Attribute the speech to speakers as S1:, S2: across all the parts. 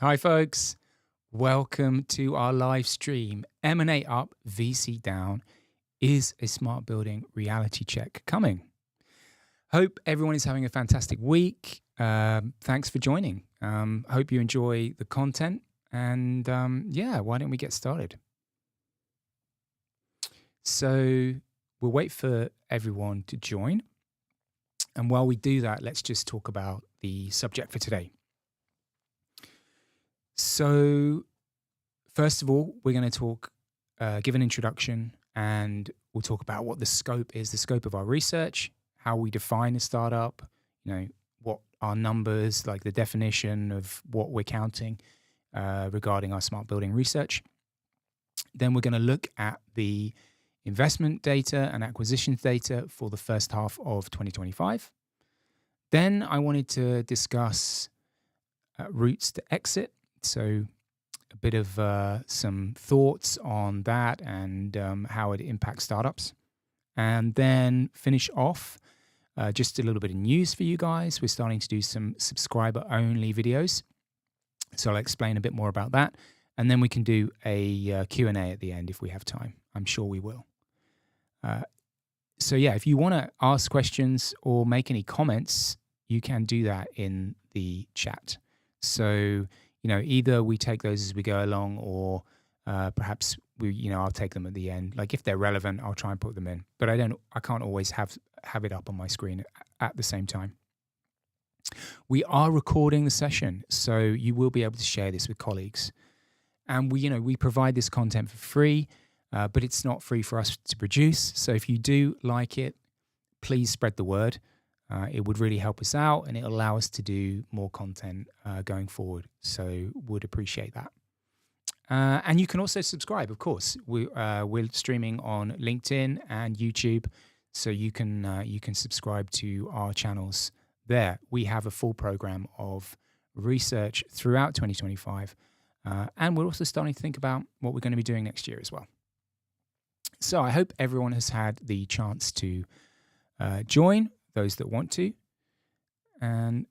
S1: Hi, folks. Welcome to our live stream. M&A up, VC down. Is a smart building reality check coming? Hope everyone is having a fantastic week. Thanks for joining. Hope you enjoy the content. And why don't we get started? So we'll wait for everyone to join. And while we do that, let's just talk about the subject for today. So first of all, we're going to talk, give an introduction, and we'll talk about what the scope is, the scope of our research, how we define a startup, what our numbers, like the definition of what we're counting regarding our smart building research. Then we're going to look at the investment data and acquisitions data for the first half of 2025. Then I wanted to discuss routes to exit. So a bit of some thoughts on that and how it impacts startups. And then finish off just a little bit of news for you guys. We're starting to do some subscriber-only videos. So I'll explain a bit more about that. And then we can do a Q&A at the end if we have time. I'm sure we will. If you want to ask questions or make any comments, you can do that in the chat. So either we take those as we go along, or perhaps I'll take them at the end. Like if they're relevant, I'll try and put them in. But I can't always have it up on my screen at the same time. We are recording the session, so you will be able to share this with colleagues. And we provide this content for free, but it's not free for us to produce. So if you do like it, please spread the word. It would really help us out, and it'll allow us to do more content going forward. So would appreciate that. And you can also subscribe, of course. We're streaming on LinkedIn and YouTube, so you can subscribe to our channels there. We have a full program of research throughout 2025, and we're also starting to think about what we're going to be doing next year as well. So I hope everyone has had the chance to join, those that want to. And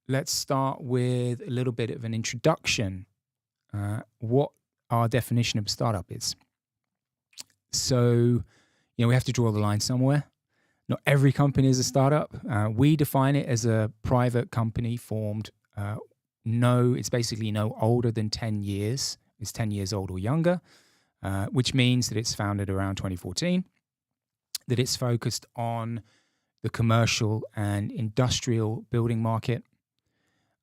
S1: let's start with a little bit of an introduction, what our definition of startup is. So, we have to draw the line somewhere. Not every company is a startup. We define it as a private company formed, it's basically no older than 10 years. It's 10 years old or younger, which means that it's founded around 2014, that it's focused on the commercial and industrial building market,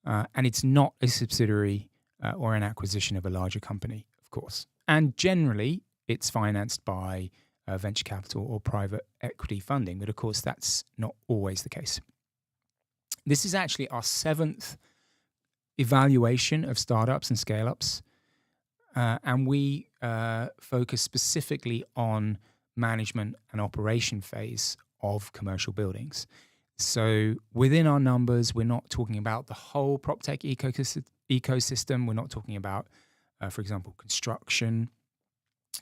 S1: and it's not a subsidiary or an acquisition of a larger company, of course. And generally, it's financed by venture capital or private equity funding, but of course, that's not always the case. This is actually our 7th evaluation of startups and scale-ups, and we focus specifically on management and operation phase of commercial buildings. So within our numbers, we're not talking about the whole PropTech ecosystem. We're not talking about, for example, construction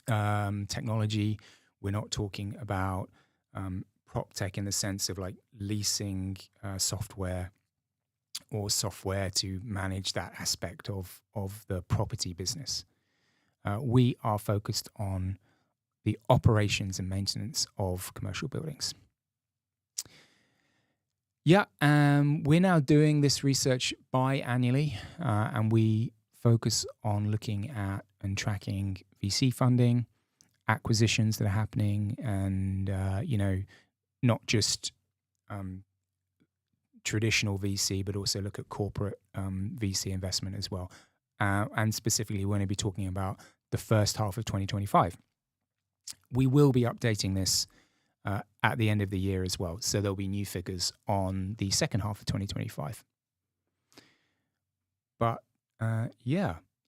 S1: technology. We're not talking about PropTech in the sense of like leasing software or software to manage that aspect of the property business. We are focused on the operations and maintenance of commercial buildings. We're now doing this research biannually, and we focus on looking at and tracking VC funding, acquisitions that are happening, and not just traditional VC, but also look at corporate VC investment as well. And specifically, we're going to be talking about the first half of 2025. We will be updating this at the end of the year as well. So there'll be new figures on the second half of 2025. But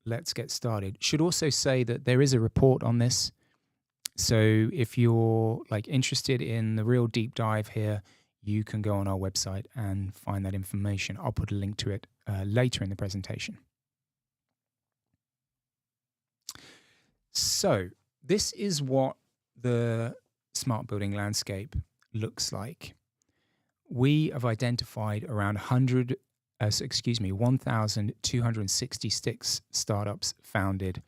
S1: let's get started. Should also say that there is a report on this. So if you're interested in the real deep dive here, you can go on our website and find that information. I'll put a link to it later in the presentation. So this is what the smart building landscape looks like. We have identified around 100 1,266 startups founded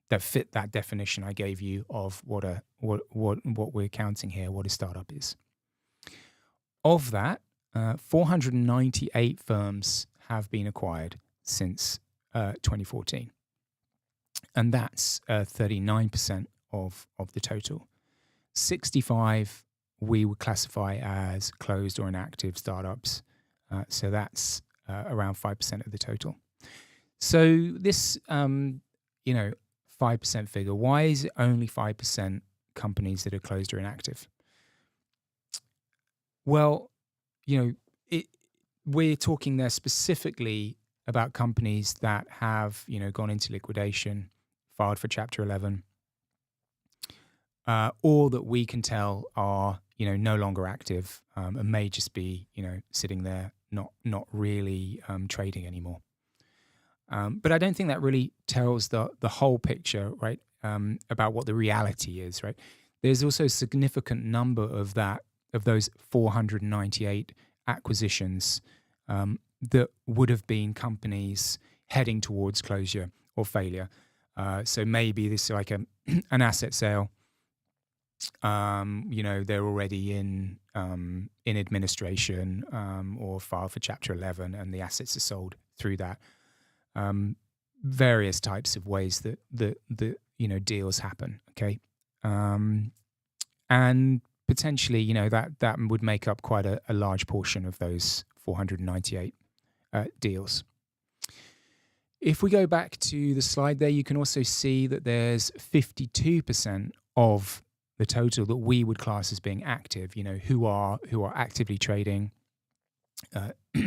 S1: that fit that definition I gave you of what we're counting here, what a startup is. Of that, 498 firms have been acquired since 2014, and that's 39% of the total. 65 we would classify as closed or inactive startups, so that's around 5% of the total. So this, 5% figure, why is it only 5% companies that are closed or inactive? Well, we're talking there specifically about companies that have, gone into liquidation, filed for Chapter 11, or that we can tell are, no longer active, and may just be, sitting there, not really trading anymore. But I don't think that really tells the whole picture, right? About what the reality is, right? There's also a significant number of those 498 acquisitions that would have been companies heading towards closure or failure. So maybe this is like an asset sale. They're already in administration or filed for Chapter 11, and the assets are sold through that. Various types of ways that deals happen. Okay, and potentially that would make up quite a large portion of those 498 deals. If we go back to the slide there, you can also see that there's 52% of the total that we would class as being active, who are actively trading,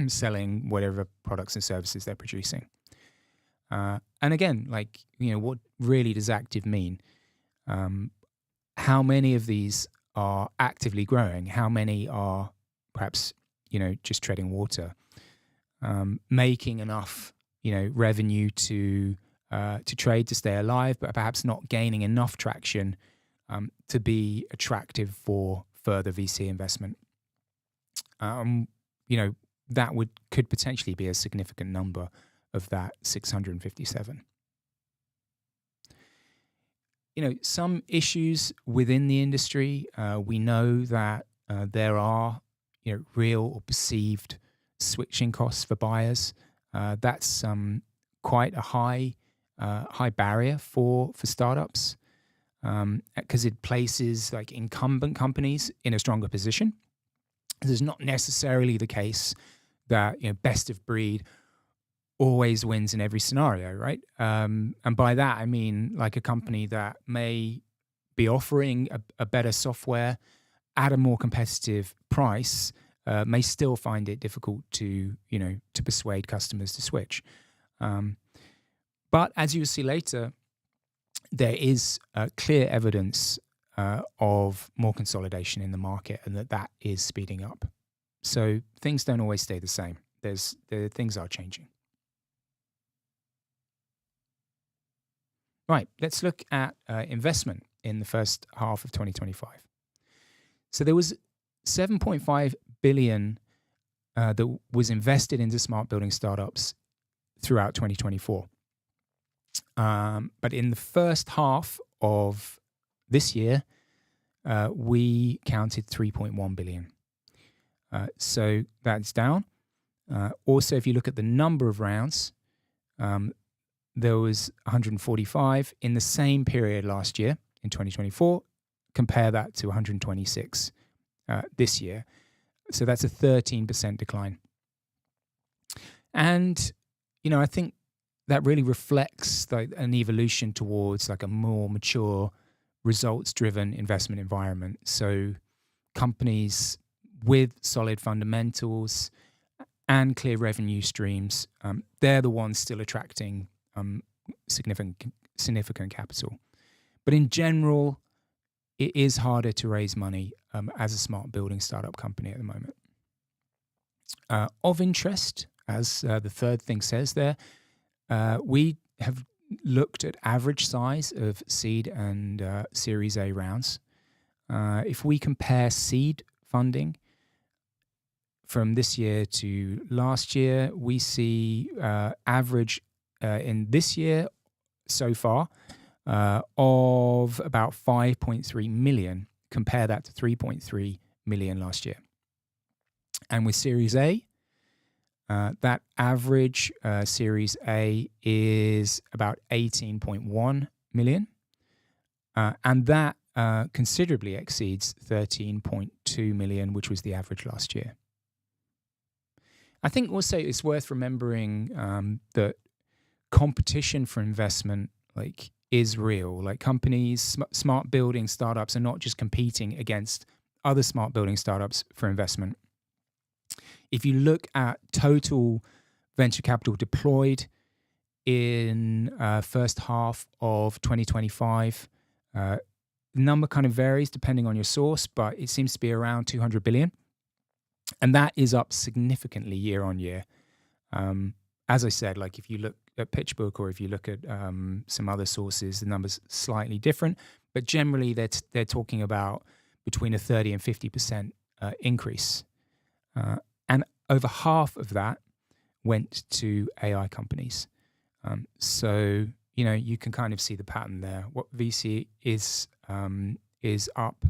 S1: selling whatever products and services they're producing. And again, what really does active mean? How many of these are actively growing? How many are perhaps, just treading water, making enough, revenue to trade, to stay alive, but perhaps not gaining enough traction to be attractive for further VC investment? That could potentially be a significant number of that 657. Some issues within the industry. We know that there are, real or perceived switching costs for buyers. That's quite a high barrier for startups, because it places incumbent companies in a stronger position. This is not necessarily the case that best of breed always wins in every scenario, right? And by that I mean a company that may be offering a better software at a more competitive price may still find it difficult to persuade customers to switch. But as you'll see later, there is clear evidence of more consolidation in the market, and that is speeding up. So things don't always stay the same. Things are changing. Right, let's look at investment in the first half of 2025. So there was 7.5 billion that was invested into smart building startups throughout 2024. But in the first half of this year, we counted 3.1 billion. So that's down. Also, if you look at the number of rounds, there was 145 in the same period last year in 2024. Compare that to 126 this year. So that's a 13% decline. And, I think that really reflects an evolution towards a more mature, results-driven investment environment. So companies with solid fundamentals and clear revenue streams, they're the ones still attracting significant capital. But in general, it is harder to raise money as a smart building startup company at the moment. Of interest, as the third thing says there, we have looked at average size of seed and Series A rounds. If we compare seed funding from this year to last year, we see average in this year so far of about 5.3 million. Compare that to 3.3 million last year. And with Series A, that average Series A is about 18.1 million. And that considerably exceeds 13.2 million, which was the average last year. I think also it's worth remembering that competition for investment is real. Like companies, smart building startups are not just competing against other smart building startups for investment. If you look at total venture capital deployed in first half of 2025, the number kind of varies depending on your source, but it seems to be around 200 billion. And that is up significantly year on year. As I said, like if you look at PitchBook or if you look at some other sources, the number's slightly different, but generally they're talking about between a 30 and 50% increase. And over half of that went to AI companies. So, you can kind of see the pattern there. What VC is up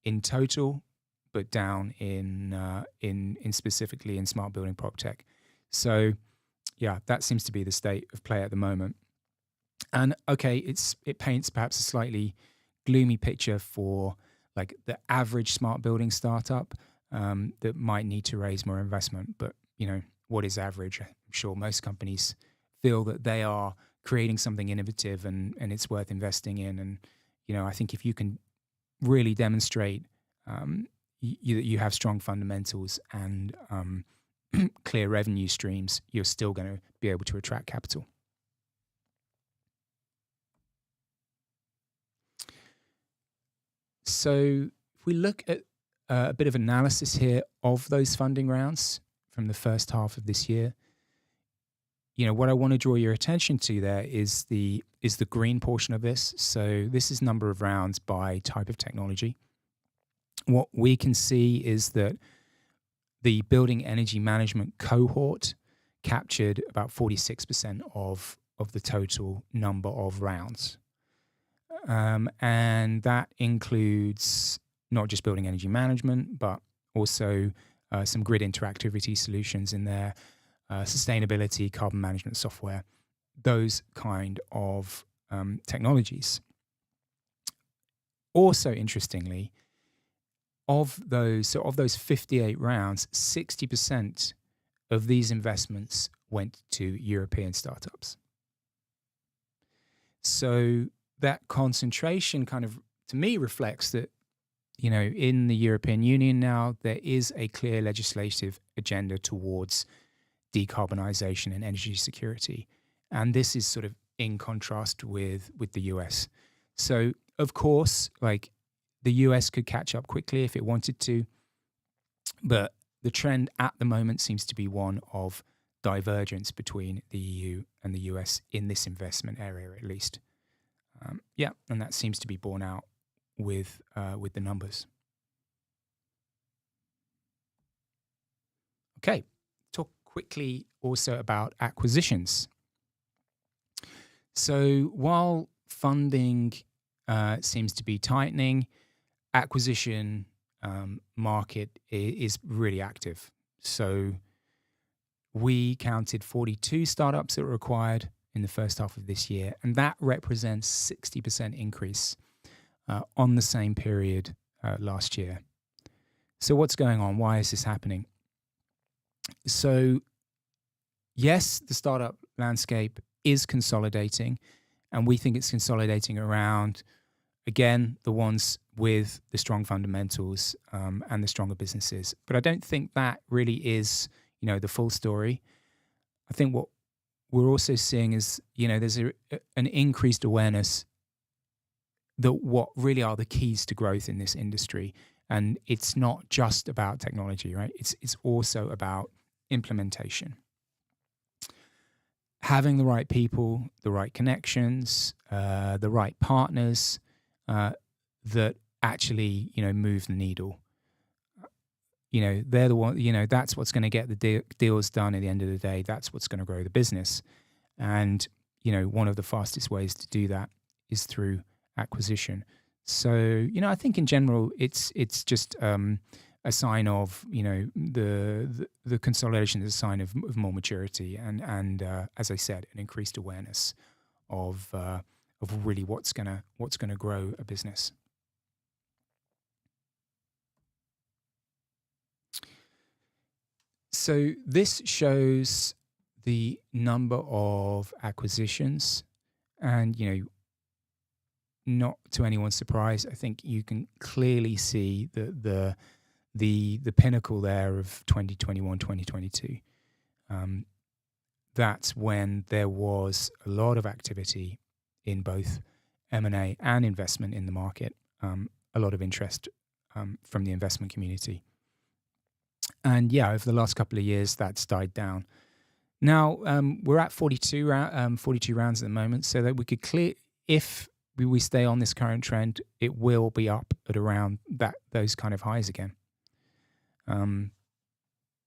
S1: in total, but down in specifically in smart building PropTech. So, yeah, that seems to be the state of play at the moment. And okay, it paints perhaps a slightly gloomy picture for like the average smart building startup that might need to raise more investment. But what is average? I'm sure most companies feel that they are creating something innovative and it's worth investing in. And I think if you can really demonstrate you have strong fundamentals and clear revenue streams, you're still going to be able to attract capital. So if we look at a bit of analysis here of those funding rounds from the first half of this year, what I want to draw your attention to there is the green portion of this. So this is number of rounds by type of technology. What we can see is that the building energy management cohort captured about 46% of the total number of rounds. And that includes not just building energy management, but also some grid interactivity solutions in there, sustainability, carbon management software, those kind of technologies. Also, interestingly, of those 58 rounds, 60% of these investments went to European startups. So that concentration kind of, to me, reflects that, in the European Union now, there is a clear legislative agenda towards decarbonisation and energy security. And this is sort of in contrast with the US. So, of course, the US could catch up quickly if it wanted to, but the trend at the moment seems to be one of divergence between the EU and the US in this investment area, at least. And that seems to be borne out with the numbers. Okay, talk quickly also about acquisitions. So while funding seems to be tightening, acquisition market is really active. So we counted 42 startups that were acquired in the first half of this year, and that represents 60% increase on the same period last year. So what's going on? Why is this happening? So yes, the startup landscape is consolidating, and we think it's consolidating around, again, the ones with the strong fundamentals and the stronger businesses. But I don't think that really is, the full story. I think what we're also seeing is, there's an increased awareness that what really are the keys to growth in this industry. And it's not just about technology, right? It's also about implementation. Having the right people, the right connections, the right partners that actually, move the needle. they're the one. That's what's going to get the deals done at the end of the day. That's what's going to grow the business. And one of the fastest ways to do that is through acquisition. So I think in general it's just a sign of the consolidation is a sign of more maturity and as I said, an increased awareness of really what's gonna grow a business. So this shows the number of acquisitions, and not to anyone's surprise, I think you can clearly see the pinnacle there of 2021, 2022. That's when there was a lot of activity in both M&A and investment in the market, a lot of interest from the investment community. And over the last couple of years, that's died down. Now, we're at 42 rounds at the moment, so that we could if we stay on this current trend, it will be up at around those kind of highs again.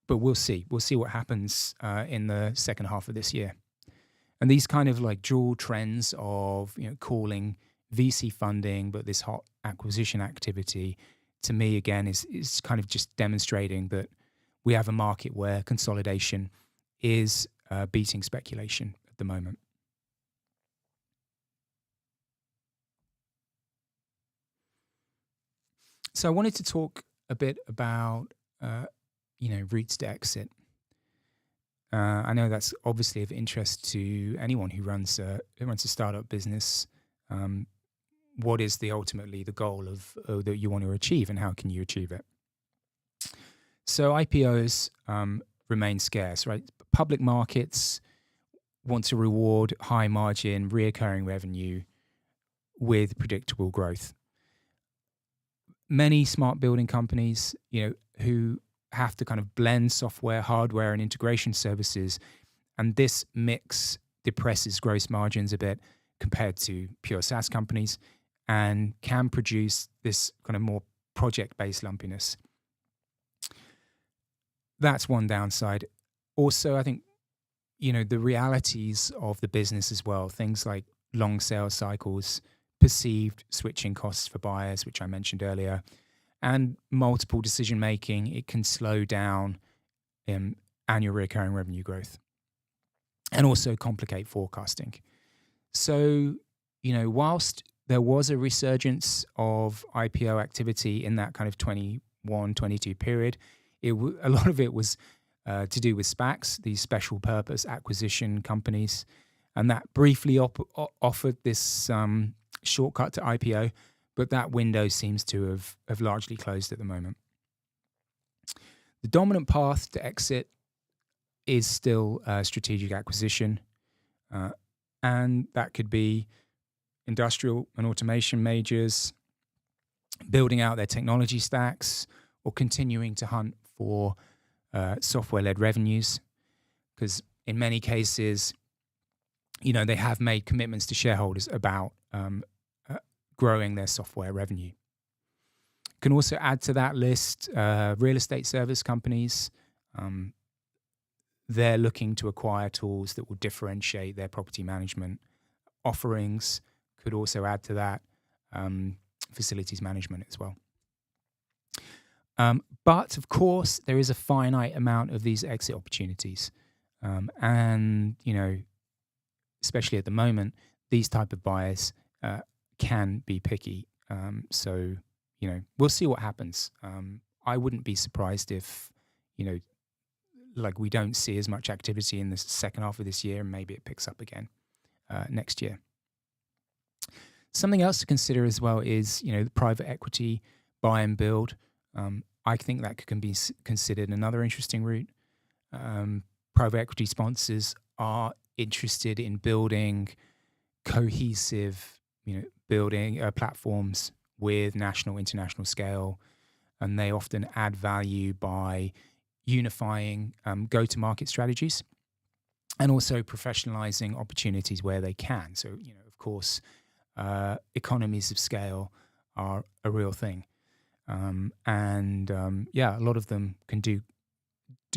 S1: But we'll see. We'll see what happens in the second half of this year. And these kind of like dual trends of calling VC funding, but this hot acquisition activity, to me again is kind of just demonstrating that we have a market where consolidation is beating speculation at the moment. So I wanted to talk a bit about routes to exit. I know that's obviously of interest to anyone who runs a startup business. What is ultimately the goal of that you want to achieve, and how can you achieve it? So IPOs remain scarce, right? Public markets want to reward high margin, reoccurring revenue with predictable growth. Many smart building companies, who have to kind of blend software, hardware, and integration services, and this mix depresses gross margins a bit compared to pure SaaS companies, and can produce this kind of more project-based lumpiness. That's one downside. Also, I think, the realities of the business as well, things like long sales cycles, perceived switching costs for buyers, which I mentioned earlier, and multiple decision-making, it can slow down annual recurring revenue growth and also complicate forecasting. So, whilst there was a resurgence of IPO activity in that kind of 21, 22 period, a lot of it was to do with SPACs, these special purpose acquisition companies, and that briefly offered this shortcut to IPO, but that window seems to have largely closed at the moment. The dominant path to exit is still strategic acquisition, and that could be industrial and automation majors building out their technology stacks or continuing to hunt for software-led revenues, because in many cases, they have made commitments to shareholders about growing their software revenue. Can also add to that list real estate service companies. They're looking to acquire tools that will differentiate their property management offerings. Could also add to that facilities management as well. But of course, there is a finite amount of these exit opportunities. And, especially at the moment, these type of buyers can be picky. So, we'll see what happens. I wouldn't be surprised if, we don't see as much activity in the second half of this year, and maybe it picks up again next year. Something else to consider as well is, the private equity buy and build. I think that can be considered another interesting route. Private equity sponsors are interested in building cohesive, building platforms with national, international scale, and they often add value by unifying go-to-market strategies and also professionalizing opportunities where they can. So, of course, economies of scale are a real thing. Yeah, a lot of them can do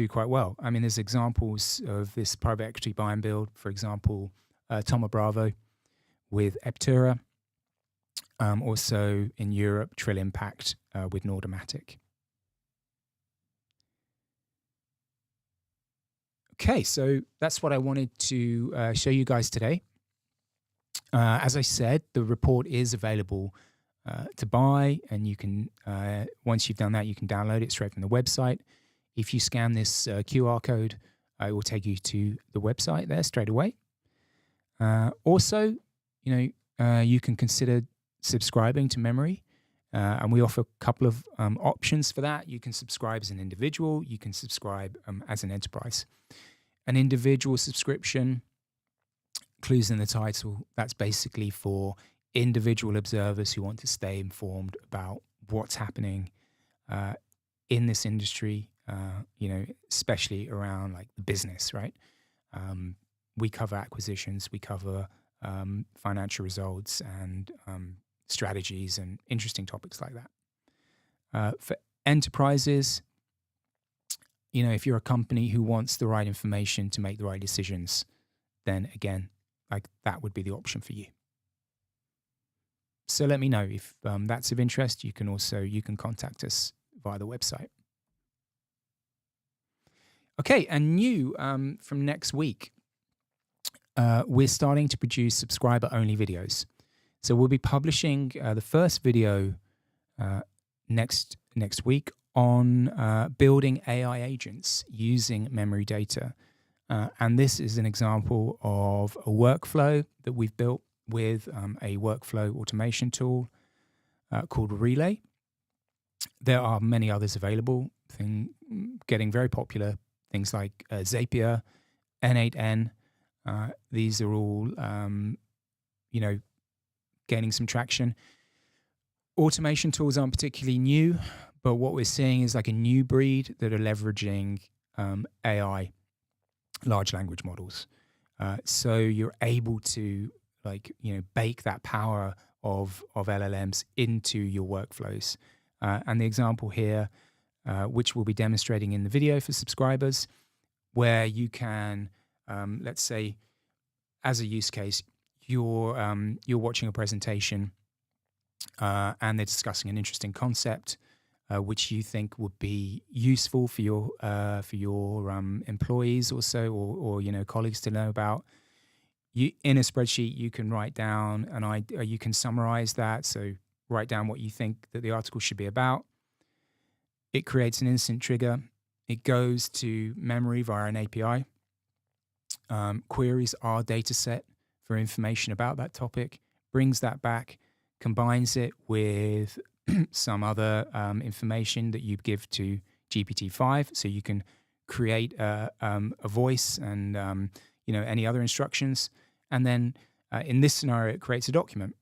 S1: quite well. I mean, there's examples of this private equity buy and build, for example, Thoma Bravo with Eptura, also in Europe, Trill Impact with Nordomatic. Okay, so that's what I wanted to show you guys today. As I said, the report is available to buy, and you can, once you've done that, you can download it straight from the website. If you scan this QR code, it will take you to the website there straight away. Also, you can consider subscribing to Memory, and we offer a couple of options for that. You can subscribe as an individual, you can subscribe as an enterprise. An individual subscription, clues in the title, that's basically for individual observers who want to stay informed about what's happening in this industry, especially around like the business, right? We cover acquisitions, we cover financial results and strategies and interesting topics like that. For enterprises, if you're a company who wants the right information to make the right decisions, then again, like that would be the option for you. So let me know if that's of interest. You can contact us via the website. Okay, and new from next week, we're starting to produce subscriber-only videos. So we'll be publishing the first video next week on building AI agents using memory data. And this is an example of a workflow that we've built with a workflow automation tool called Relay. There are many others available, getting very popular, things like Zapier, N8N. These are all, gaining some traction. Automation tools aren't particularly new, but what we're seeing is like a new breed that are leveraging AI, large language models. So you're able to bake that power of LLMs into your workflows. And the example here, which we'll be demonstrating in the video for subscribers, where you can, let's say, as a use case, you're watching a presentation and they're discussing an interesting concept, which you think would be useful for your employees also, or colleagues to know about. In a spreadsheet, you can write down you can summarize that. So write down what you think that the article should be about. It creates an instant trigger. It goes to memory via an API. Queries our data set for information about that topic, brings that back, combines it with some other information that you give to GPT-5, so you can create a voice and any other instructions. And then in this scenario, it creates a document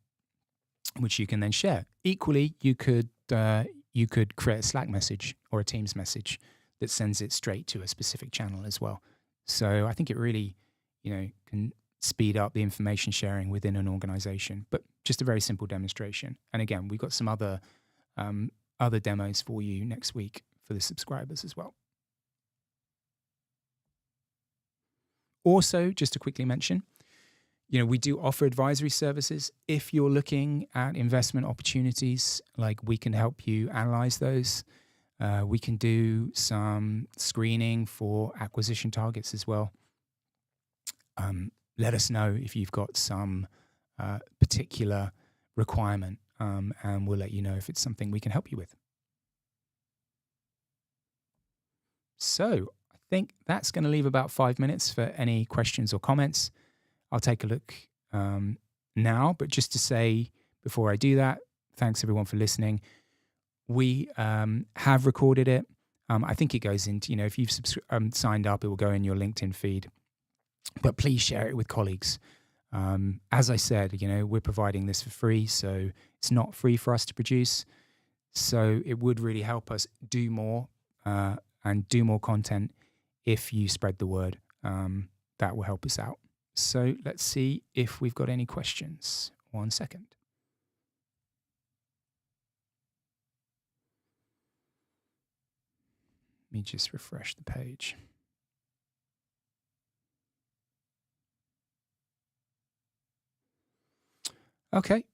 S1: which you can then share. Equally, you could create a Slack message or a Teams message that sends it straight to a specific channel as well. So I think it really, can speed up the information sharing within an organization. But just a very simple demonstration. And again, we've got some other demos for you next week for the subscribers as well. Also, just to quickly mention, we do offer advisory services. If you're looking at investment opportunities, we can help you analyze those. We can do some screening for acquisition targets as well. Let us know if you've got some particular requirement, and we'll let you know if it's something we can help you with. So I think that's going to leave about 5 minutes for any questions or comments. I'll take a look now, but just to say before I do that, thanks everyone for listening. We have recorded it. I think it goes into, if you've signed up, it will go in your LinkedIn feed. But please share it with colleagues. As I said, we're providing this for free, so it's not free for us to produce. So it would really help us do more and do more content if you spread the word. That will help us out. So let's see if we've got any questions. 1 second. me just refresh the page. Okay.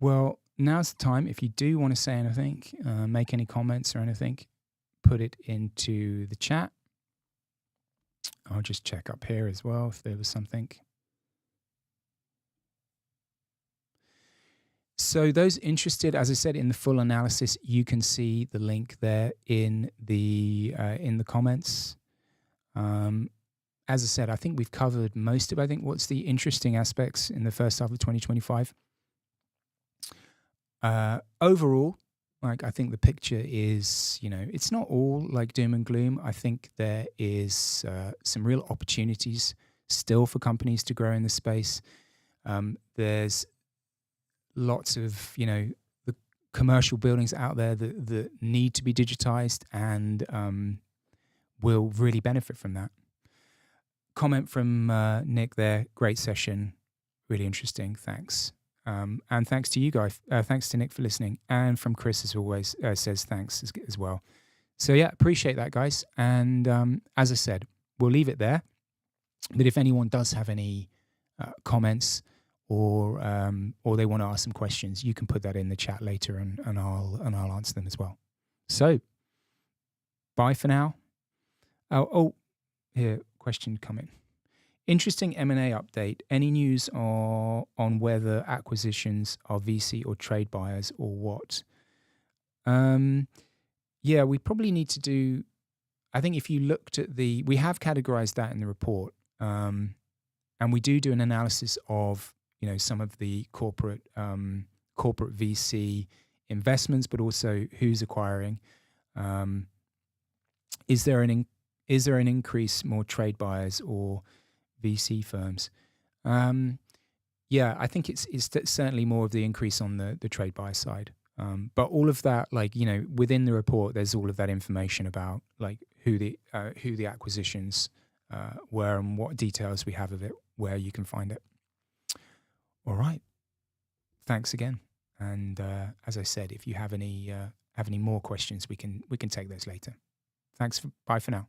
S1: Well, now's the time. If you do want to say anything, make any comments or anything, put it into the chat. I'll just check up here as well if there was something. So those interested, as I said, in the full analysis, you can see the link there in the comments. As I said, I think we've covered most of, I think, what's the interesting aspects in the first half of 2025. Overall, like, I think the picture is, it's not all like doom and gloom. I think there is some real opportunities still for companies to grow in the space. There's lots of, the commercial buildings out there that need to be digitized and will really benefit from that. Comment from Nick there. Great session. Really interesting. Thanks. And thanks to you guys. Thanks to Nick for listening. And from Chris, as always, says thanks as well. So yeah, appreciate that, guys. And as I said, we'll leave it there. But if anyone does have any comments or they want to ask some questions, you can put that in the chat later, and I'll answer them as well. So bye for now. Oh, here, question coming. Interesting M&A update. Any news on whether acquisitions are VC or trade buyers or what? Yeah, we probably need to do. I think if you looked at we have categorized that in the report, and we do an analysis of some of the corporate VC investments, but also who's acquiring. Is there an increase more trade buyers or VC firms? Yeah, I think it's certainly more of the increase on the trade buyer side. But all of that, within the report, there's all of that information about who the acquisitions were and what details we have of it, where you can find it. All right. Thanks again. And as I said, if you have any more questions, we can take those later. Thanks. Bye for now.